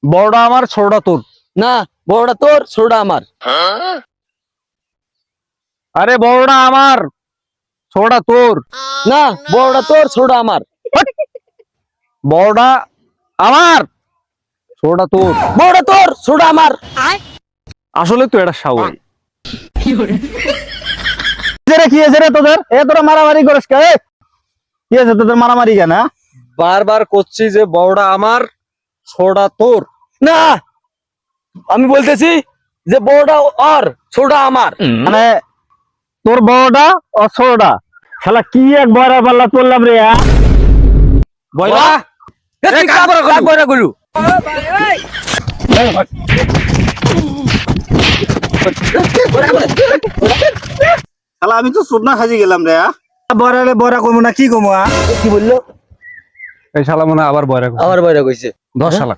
বড়টা আমার ছোটটা তোর। না, বড়টা তোর, ছোটটা আমার। আরে বড়টা আমার ছোটটা তোর। না, বড়টা তোর, ছোটটা আমার। বড়টা আমার ছোটটা তোর। বড়টা তোর, ছোটটা আমার। আসলে তুই এটা সাউই। কি আছে রে তোদের? তোরা মারামারি করিস কে? কি আছে তোদের মারামারি কেন? বারবার করছি যে বড়টা আমার ছোটটা তোর। না, আমি বলতেছি যে বড়টা ওর, ছোটটা আমার। মানে তোর বড়টা ও ছোটটা শালা কি এক বড়া পাল্লা করলাম রে। বয়রা, তুই কাক বয়রা গলু। শালা আমি তো সুদনা খাজি গেলাম রে। বড়ালে বড়া কমু না কি কমু? কি বললো? এই শালা মনে হয় আবার বড়া আবার বয়রা কইছে। 10 শালা।